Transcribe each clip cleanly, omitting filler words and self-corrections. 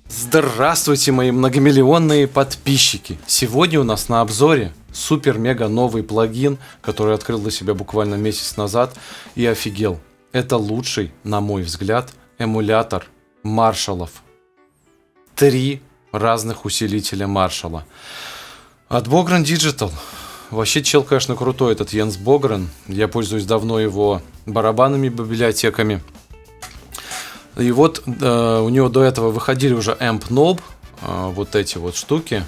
Здравствуйте, мои многомиллионные подписчики! Сегодня у нас на обзоре супер-мега новый плагин, который открыл для себя буквально месяц назад и офигел. Это лучший, на мой взгляд, эмулятор Маршаллов. 3 разных усилителя Маршалла. От Bogren Digital. Вообще чел, конечно, крутой, этот Йенс Bogren. Я пользуюсь давно его барабанными библиотеками. И вот у него до этого выходили уже Amp Knob, вот эти вот штуки.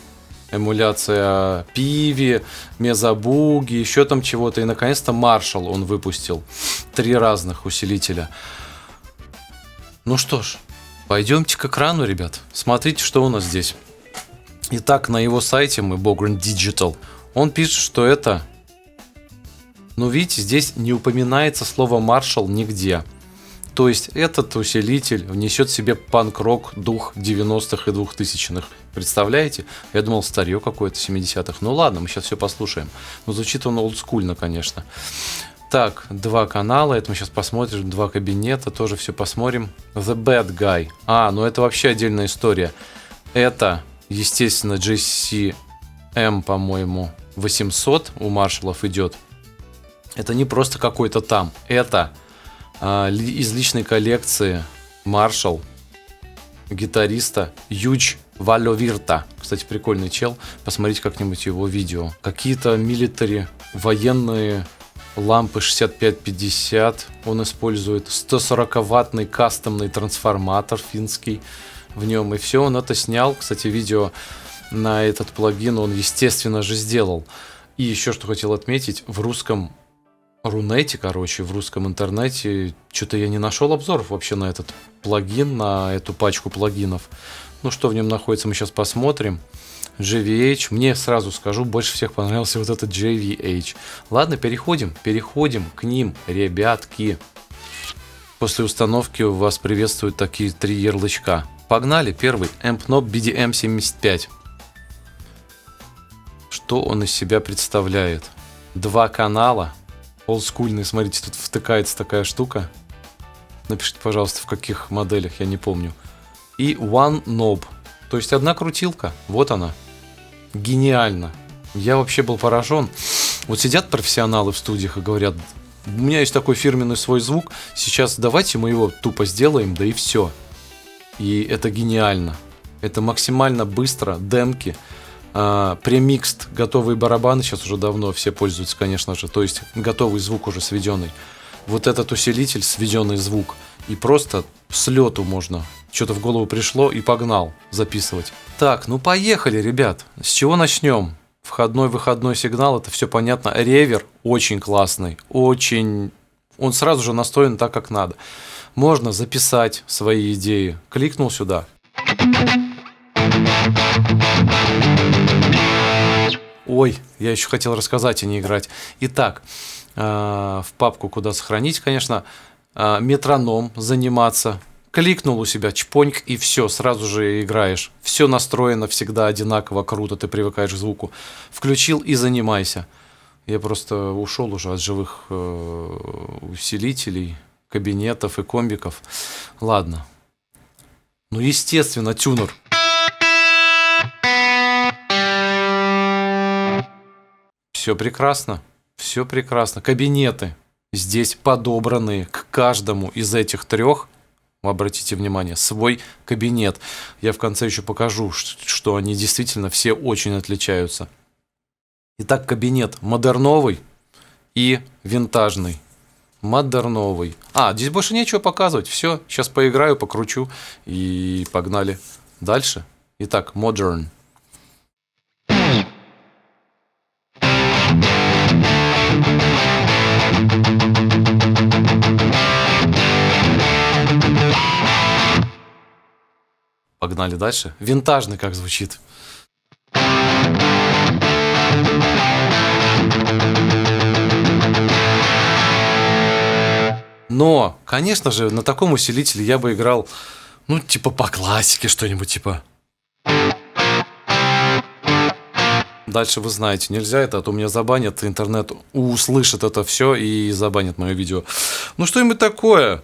Эмуляция Pivi, Mesa-Boogie, еще там чего-то. И наконец-то Marshall он выпустил. 3 разных усилителя. Ну что ж, пойдемте к экрану, ребят. Смотрите, что у нас здесь. Итак, на его сайте мы Bogren Digital. Он пишет, что это... Ну, видите, здесь не упоминается слово Marshall нигде. То есть этот усилитель внесет в себе панк-рок дух 90-х и 2000-х. Представляете? Я думал, старье какое-то 70-х. Ну ладно, мы сейчас все послушаем. Но звучит он олдскульно, конечно. Так, 2 канала, это мы сейчас посмотрим. 2 кабинета, тоже все посмотрим. The Bad Guy. Ну это вообще отдельная история. Это, естественно, JCM, по-моему, 800 у Маршаллов идет. Это не просто какой-то там. Это... из личной коллекции Marshall гитариста Юч Валовирта. Кстати, прикольный чел. Посмотрите как-нибудь его видео. Какие-то милитари, военные лампы 6550 он использует. 140-ваттный кастомный трансформатор финский в нем. И все, он это снял. Кстати, видео на этот плагин он, естественно же, сделал. И еще что хотел отметить. В русском Рунете, в русском интернете что-то я не нашел обзоров вообще на этот плагин, на эту пачку плагинов. Ну, что в нем находится, мы сейчас посмотрим. JVH, мне сразу скажу, больше всех понравился вот этот JVH. Ладно, переходим к ним, ребятки. После установки у вас приветствуют такие 3 ярлычка. Погнали, первый, Amp Knob BDM75. Что он из себя представляет? 2 канала. Олдскульный, смотрите, тут втыкается такая штука. Напишите, пожалуйста, в каких моделях, я не помню. И One Knob, то есть 1 крутилка, вот она. Гениально. Я вообще был поражен. Вот сидят профессионалы в студиях и говорят, у меня есть такой фирменный свой звук, сейчас давайте мы его тупо сделаем, да и все. И это гениально. Это максимально быстро, демки. Премикст, готовые барабаны, сейчас уже давно все пользуются, конечно же, то есть готовый звук уже сведенный. Вот этот усилитель, сведенный звук, и просто с лету можно, что-то в голову пришло и погнал записывать. Так, ну поехали, ребят, с чего начнем? Входной-выходной сигнал, это все понятно. Ревер очень классный, очень, он сразу же настроен так, как надо. Можно записать свои идеи, кликнул сюда. Ой, я еще хотел рассказать, а не играть. Итак, в папку куда сохранить, конечно, метроном заниматься. Кликнул у себя, чпоньк, и все, сразу же играешь. Все настроено всегда одинаково, круто, ты привыкаешь к звуку. Включил и занимайся. Я просто ушел уже от живых усилителей, кабинетов и комбиков. Ладно. Ну, естественно, тюнер. Все прекрасно, все прекрасно. Кабинеты здесь подобраны к каждому из этих 3. Обратите внимание, свой кабинет. Я в конце еще покажу, что они действительно все очень отличаются. Итак, кабинет модерновый и винтажный. Модерновый. Здесь больше нечего показывать. Все, сейчас поиграю, покручу и погнали дальше. Итак, Modern. Погнали дальше. Винтажный как звучит. Но, конечно же, на таком усилителе я бы играл, ну, типа по классике что-нибудь, типа. Дальше вы знаете, нельзя это, а то меня забанят, интернет услышит это все и забанит мое видео. Ну что-нибудь такое.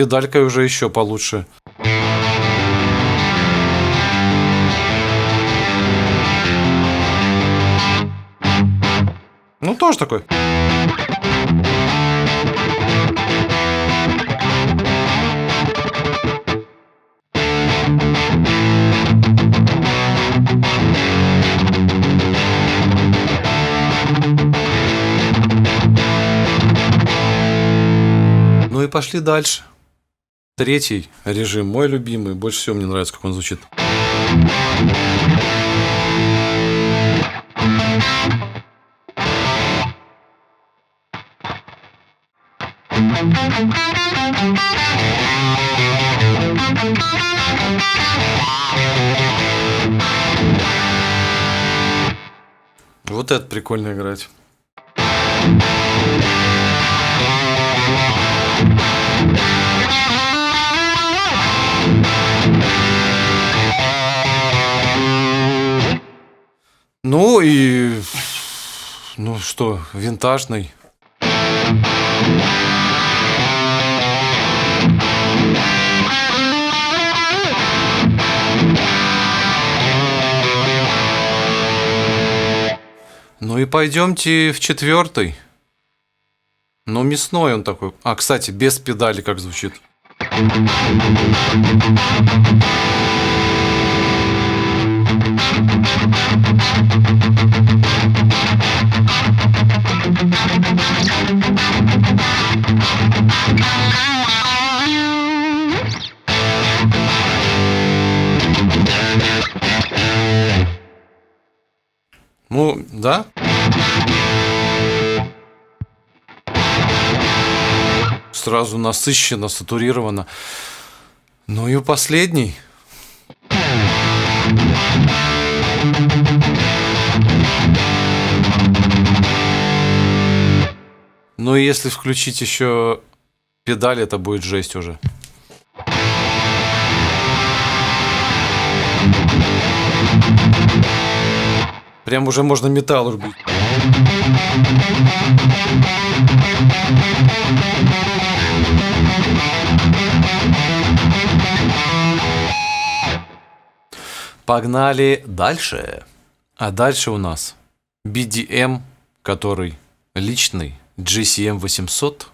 педалькой уже еще получше. Ну, тоже такой. Ну и пошли дальше. Третий режим, мой любимый. Больше всего мне нравится, как он звучит. Вот это прикольно играть. Ну и... Ну что, винтажный. Ну и пойдемте в четвертый. Ну, мясной он такой. А, кстати, без педали как звучит. Ну, да. Сразу насыщенно, сатурировано. Ну и последний. Ну и если включить еще педаль, это будет жесть уже. Прям уже можно металл рубить. Погнали дальше. А дальше у нас BDM, который личный, GCM 800,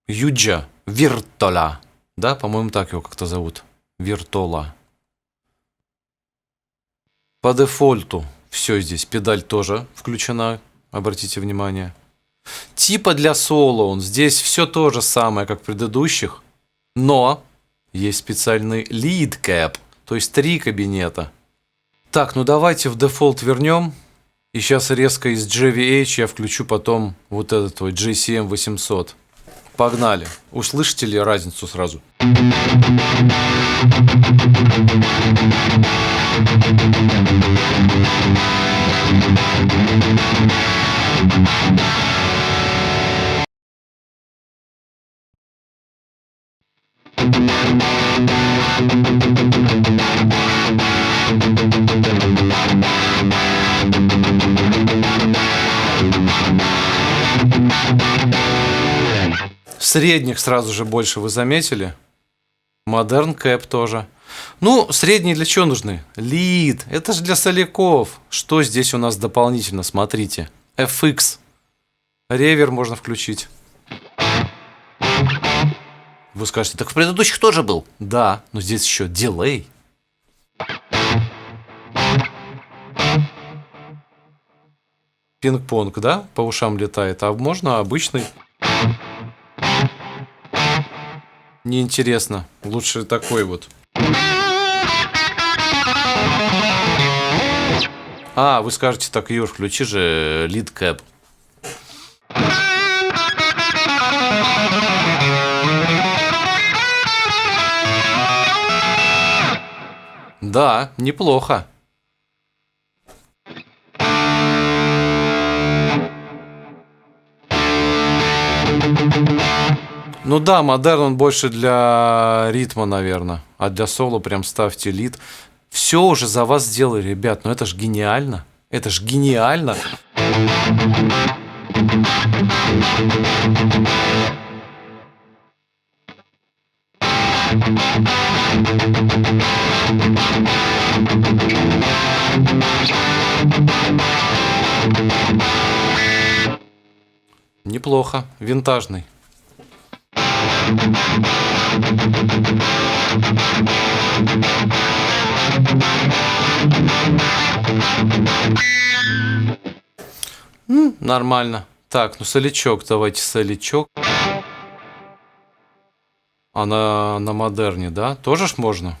Юджа Виртола. Да, по-моему, так его как-то зовут. Виртола. По дефолту все здесь. Педаль тоже включена, обратите внимание. Типа для соло он. Здесь все то же самое, как в предыдущих. Но есть специальный lead cap, то есть 3 кабинета. Так, ну давайте в дефолт вернем. И сейчас резко из JVH я включу потом вот этот вот GCM 800. Погнали. Услышите ли разницу сразу? Средних сразу же больше вы заметили. Modern Cap тоже. Ну, средние для чего нужны? Лид. Это же для соляков. Что здесь у нас дополнительно? Смотрите. FX. Ревер можно включить. Вы скажете, так в предыдущих тоже был. Да, но здесь еще дилей. Пинг-понг, да? По ушам летает. А можно обычный. Неинтересно. Лучше такой вот. А, вы скажете, так, Юр, включи же lead cap. Да, неплохо. Ну да, модерн он больше для ритма, наверное. А для соло прям ставьте лид. Все уже за вас сделали, ребят. Ну это ж гениально. Это ж гениально. Неплохо. Винтажный. Нормально. Так, ну солячок, давайте солячок. А на модерне, да? Тоже ж можно?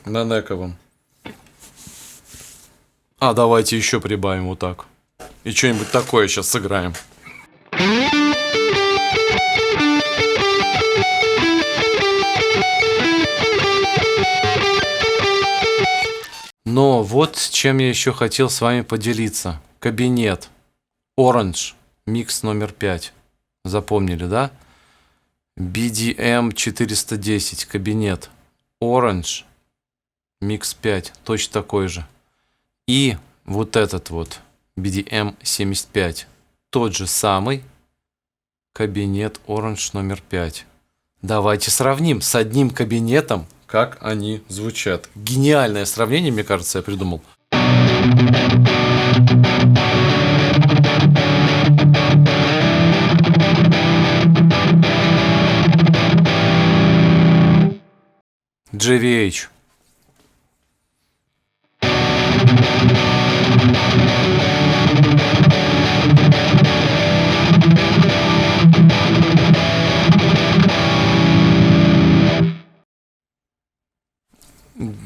На нековом. А, давайте еще прибавим вот так. И что-нибудь такое сейчас сыграем. Но вот с чем я еще хотел с вами поделиться. Кабинет. Orange. Микс номер 5. Запомнили, да? BDM 410. Кабинет. Orange. Микс 5. Точно такой же. И вот этот вот. BDM 75. Тот же самый. Кабинет Orange номер 5. Давайте сравним с одним кабинетом, как они звучат. Гениальное сравнение, мне кажется, я придумал. JVH.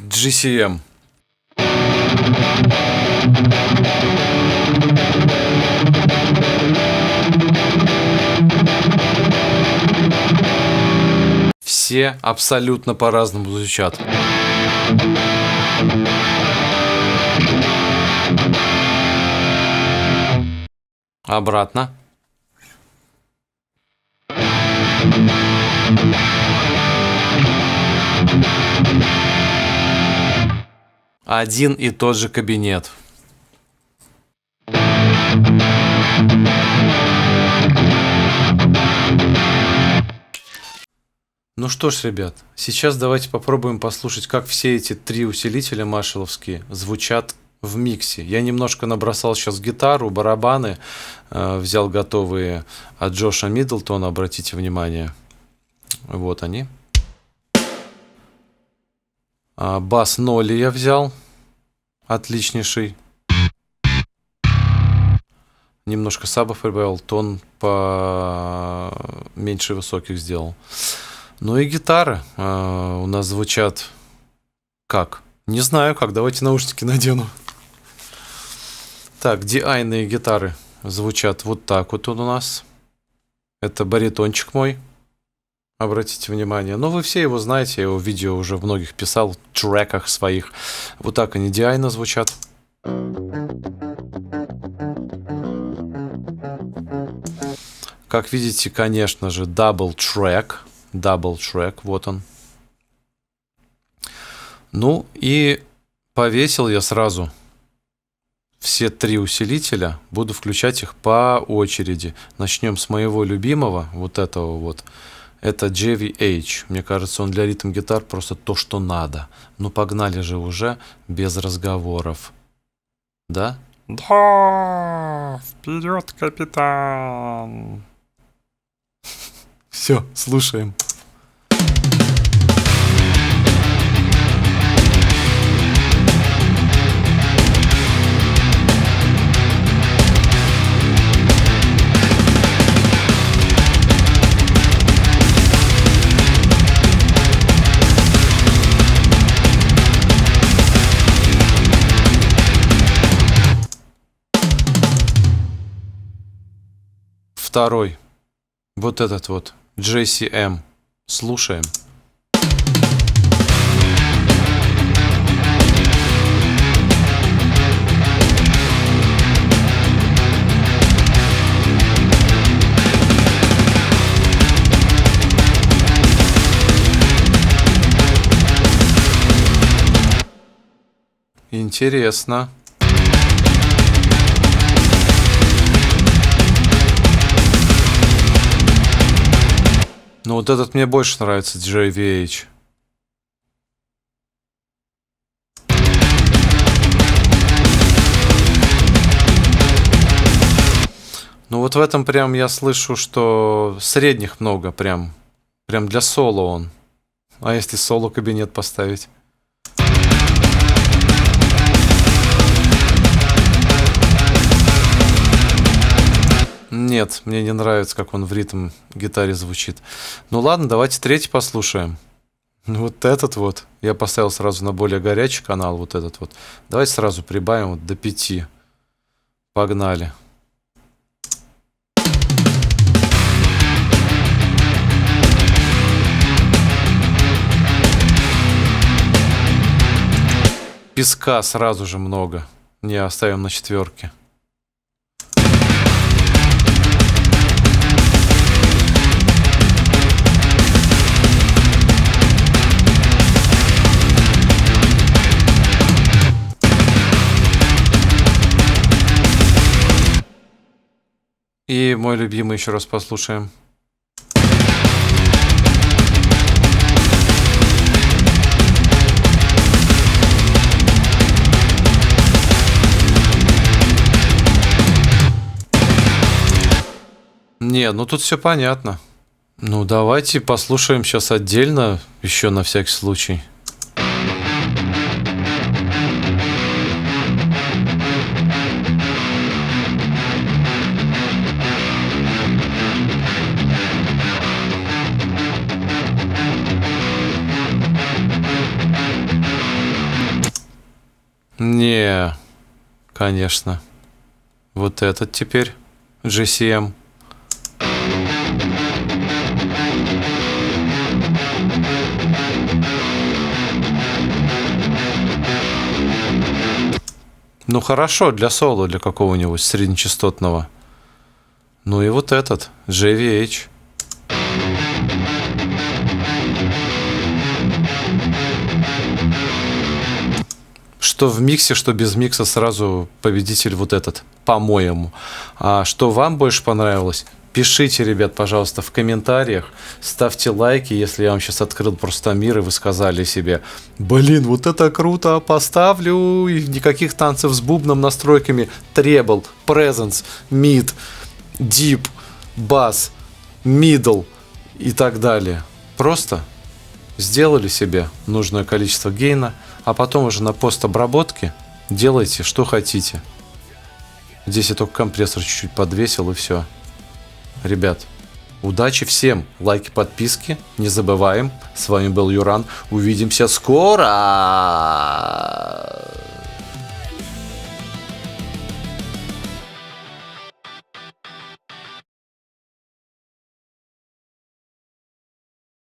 GCM. Все абсолютно по-разному звучат. Обратно. Один и тот же кабинет. Ну что ж, ребят, сейчас давайте попробуем послушать, как все эти три усилителя маршалловские звучат в миксе. Я немножко набросал сейчас гитару, барабаны, взял готовые от Джоша Миддлтона, обратите внимание. Вот они. Бас Ноли я взял. Отличнейший. Немножко сабов прибавил, тон поменьше высоких сделал. Ну и гитары у нас звучат как? Не знаю как, давайте наушники надену. Так, DI-ные гитары звучат вот так вот у нас. Это баритончик мой. Обратите внимание. Ну, вы все его знаете, я его видео уже в многих писал, в треках своих. Вот так они DI-но звучат. Как видите, конечно же, дабл трек, вот он. Ну, и повесил я сразу все три усилителя, буду включать их по очереди. Начнем с моего любимого, вот этого вот. Это JVH. Мне кажется, он для ритм-гитар просто то, что надо. Ну, погнали же уже без разговоров. Да? Да, вперед, капитан. Все, слушаем. Второй. Вот этот вот. JCM. Слушаем. Интересно. Ну вот этот мне больше нравится, JVH. Ну вот в этом прям я слышу, что средних много прям. Прям для соло он. А если соло кабинет поставить? Нет, мне не нравится, как он в ритм гитаре звучит. Ну ладно, давайте третий послушаем. Вот этот вот. Я поставил сразу на более горячий канал, вот этот вот. Давайте сразу прибавим вот до 5. Погнали. Песка сразу же много. Не, оставим на 4. И мой любимый еще раз послушаем. Не, ну тут все понятно. Ну давайте послушаем сейчас отдельно, еще на всякий случай. Не, конечно. Вот этот теперь GCM. Ну хорошо, для соло, для какого-нибудь среднечастотного. Ну и вот этот, JVH. Что в миксе, что без микса сразу победитель вот этот, по-моему. А что вам больше понравилось? Пишите, ребят, пожалуйста, в комментариях, ставьте лайки, если я вам сейчас открыл просто мир, и вы сказали себе: блин, вот это круто, поставлю, и никаких танцев с бубном, настройками, требл, презенс, мид, дип, бас, мидл и так далее. Просто сделали себе нужное количество гейна, а потом уже на постобработке делайте, что хотите. Здесь я только компрессор чуть-чуть подвесил, и все. Ребят, удачи всем, лайки, подписки, не забываем. С вами был Юран, увидимся скоро!